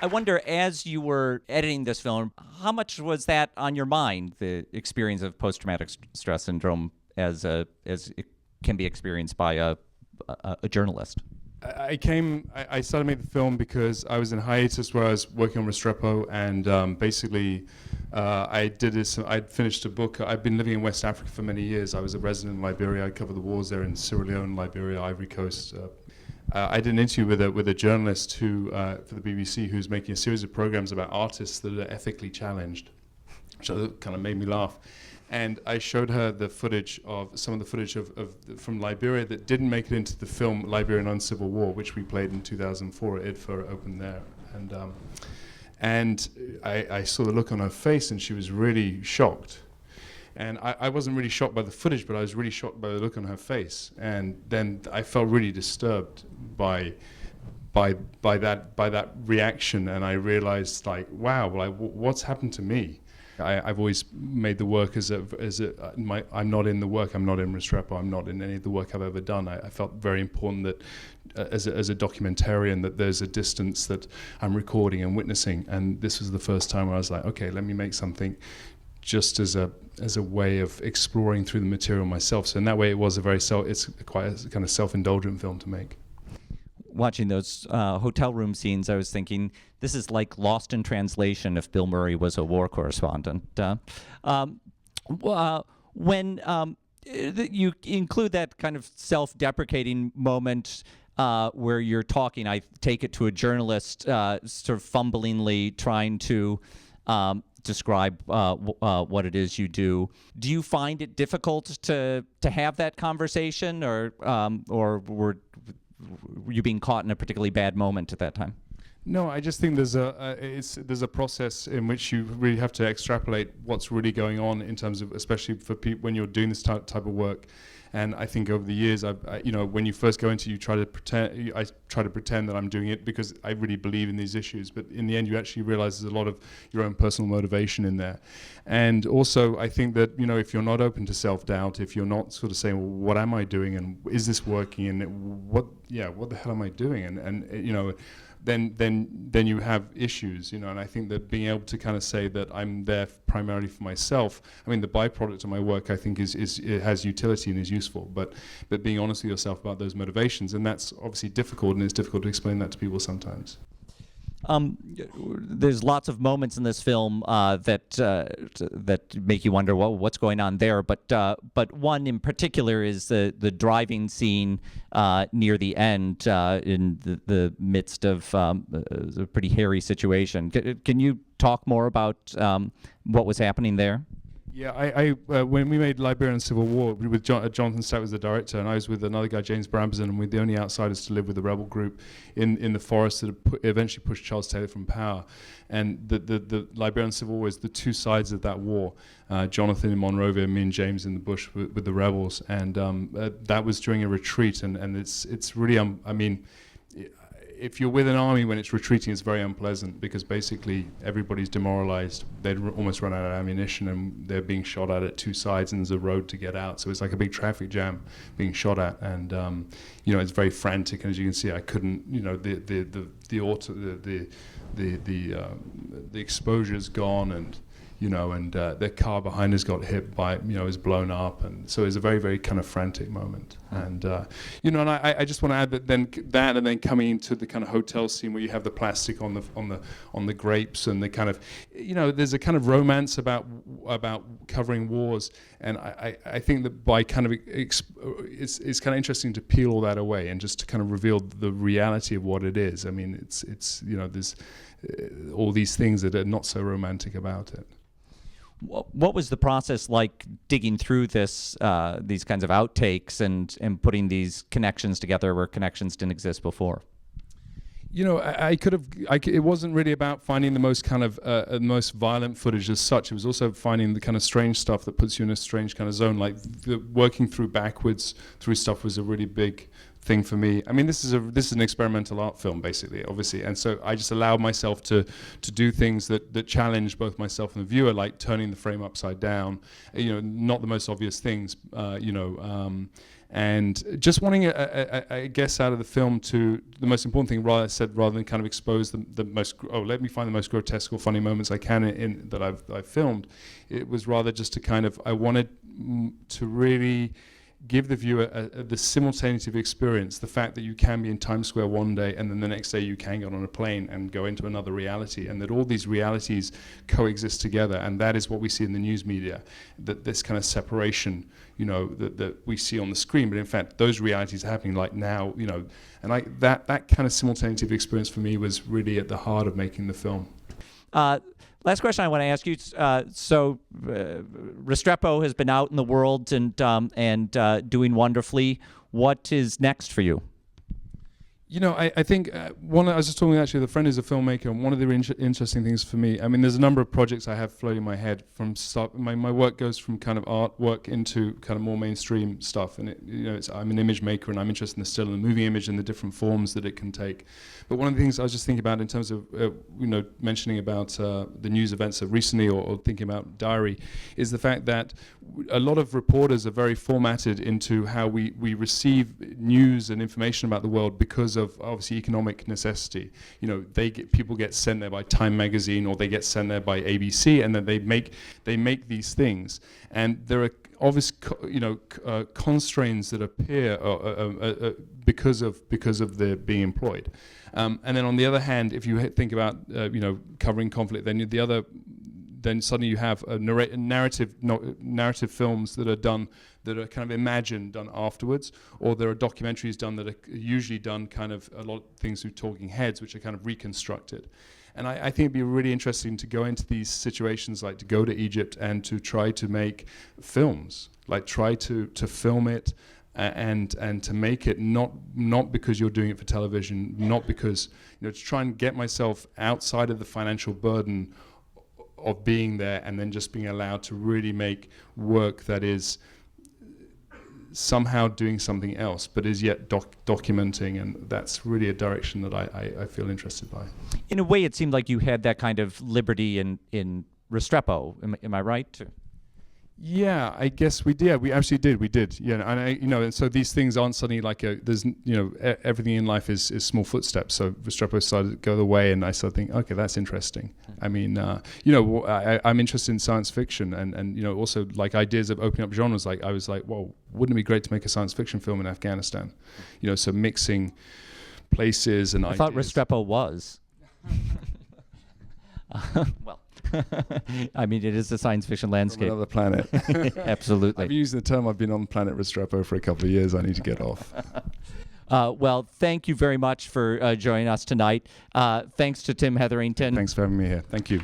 I wonder, as you were editing this film, how much was that on your mind, the experience of post-traumatic stress syndrome as it can be experienced by a journalist? I started making the film because I was in hiatus where I was working on Restrepo, and basically I'd finished a book. I've been living in West Africa for many years. I was a resident in Liberia. I covered the wars there in Sierra Leone, Liberia, Ivory Coast. I did an interview with a journalist who for the BBC who's making a series of programs about artists that are ethically challenged, which kind of made me laugh. And I showed her the footage some of the footage from Liberia that didn't make it into the film Liberian Uncivil War, which we played in 2004 at IDFA open there. And I saw the look on her face, and she was really shocked. And I wasn't really shocked by the footage, but I was really shocked by the look on her face. And then I felt really disturbed by that reaction, and I realized, like, wow, what's happened to me? I've always made the work I'm not in the work, I'm not in Restrepo, I'm not in any of the work I've ever done. I felt very important that as a documentarian that there's a distance that I'm recording and witnessing, and this was the first time where I was like, okay, let me make something just as a way of exploring through the material myself. So in that way, it's quite a kind of self-indulgent film to make. Watching those hotel room scenes, I was thinking, this is like Lost in Translation if Bill Murray was a war correspondent. When you include that kind of self-deprecating moment where you're talking, I take it, to a journalist sort of fumblingly trying to describe what it is you do. Do you find it difficult to have that conversation, or were you being caught in a particularly bad moment at that time? No, I just think there's a process in which you really have to extrapolate what's really going on in terms of, especially for people when you're doing this type of work. And I think over the years, when you first go into, I try to pretend that I'm doing it because I really believe in these issues. But in the end, you actually realize there's a lot of your own personal motivation in there. And also, I think that, if you're not open to self-doubt, if you're not sort of saying, well, what am I doing, and is this working, and what the hell am I doing, and then you have issues, and I think that being able to kind of say that I'm there primarily for myself, I mean, the byproduct of my work, I think, is it has utility and is useful, but being honest with yourself about those motivations, and that's obviously difficult, and it's difficult to explain that to people sometimes. There's lots of moments in this film that make you wonder, well, what's going on there? But one in particular is the driving scene near the end in the midst of a pretty hairy situation. Can you talk more about what was happening there? Yeah, I when we made Liberian Civil War, with Jonathan Stack was the director, and I was with another guy, James Brabazon, and we're the only outsiders to live with the rebel group in the forest that eventually pushed Charles Taylor from power. And the Liberian Civil War is the two sides of that war. Jonathan in Monrovia, me and James in the bush with the rebels, and that was during a retreat, and it's really if you're with an army when it's retreating, it's very unpleasant because basically everybody's demoralized. They'd almost run out of ammunition, and they're being shot at two sides, and there's a road to get out. So it's like a big traffic jam being shot at, and it's very frantic. And as you can see, I couldn't, the exposure's gone, and their car behind us got hit by, is blown up, and so it's a very, very kind of frantic moment. And and I just want to add that and then coming into the kind of hotel scene where you have the plastic on the grapes, and the kind of, there's a kind of romance about covering wars, and I think that by kind of it's kind of interesting to peel all that away and just to kind of reveal the reality of what it is. I mean, it's there's all these things that are not so romantic about it. What was the process like digging through these kinds of outtakes and putting these connections together where connections didn't exist before? It wasn't really about finding the most kind of most violent footage as such. It was also finding the kind of strange stuff that puts you in a strange kind of zone. Like working backwards through stuff was a really big thing for me. I mean, this is an experimental art film, basically, obviously, and so I just allowed myself to do things that challenge both myself and the viewer, like turning the frame upside down, not the most obvious things, and just wanting, I guess, out of the film to the most important thing, rather than kind of expose the most, let me find the most grotesque or funny moments I can that I've filmed. It was rather just to kind of, I wanted to really give the viewer the simultaneity of experience, the fact that you can be in Times Square one day and then the next day you can get on a plane and go into another reality, and that all these realities coexist together, and that is what we see in the news media, that this kind of separation, that we see on the screen, but in fact those realities are happening like now, and that kind of simultaneity of experience for me was really at the heart of making the film. Last question I want to ask you. So Restrepo has been out in the world and doing wonderfully. What is next for you? I think I was just talking actually with a friend who's a filmmaker, and one of the interesting things for me, I mean, there's a number of projects I have floating in my head from start. My work goes from kind of artwork into kind of more mainstream stuff, and I'm an image maker, and I'm interested in the still and the moving image and the different forms that it can take. But one of the things I was just thinking about in terms of mentioning about the news events of recently, or thinking about Diary, is the fact that a lot of reporters are very formatted into how we receive news and information about the world because of obviously economic necessity. People get sent there by Time magazine, or they get sent there by ABC, and then they make these things, and there are obvious constraints that appear because of their being employed. And then on the other hand, if you think about covering conflict, then suddenly you have narrative films that are done, that are kind of imagined, done afterwards, or there are documentaries done that are usually done kind of a lot of things through talking heads, which are kind of reconstructed. And I think it'd be really interesting to go into these situations, like to go to Egypt and to try to make films, like try to film it and to make it not because you're doing it for television, not because, to try and get myself outside of the financial burden of being there, and then just being allowed to really make work that is somehow doing something else, but is yet documenting, and that's really a direction that I feel interested by. In a way, it seemed like you had that kind of liberty in Restrepo. Am I right? Yeah, I guess we did. We actually did. We did. Yeah, and and so these things aren't suddenly like there's everything in life is small footsteps. So Restrepo started to go the way, and I started thinking, okay, that's interesting. I mean, I'm interested in science fiction, and also like ideas of opening up genres. Like I was like, well, wouldn't it be great to make a science fiction film in Afghanistan? So mixing places and I ideas. thought Restrepo was. Well. I mean, it is a science fiction landscape. From another planet. Absolutely. I've used the term, I've been on planet Restrepo for a couple of years. I need to get off. Well, thank you very much for joining us tonight. Thanks to Tim Hetherington. Thanks for having me here. Thank you.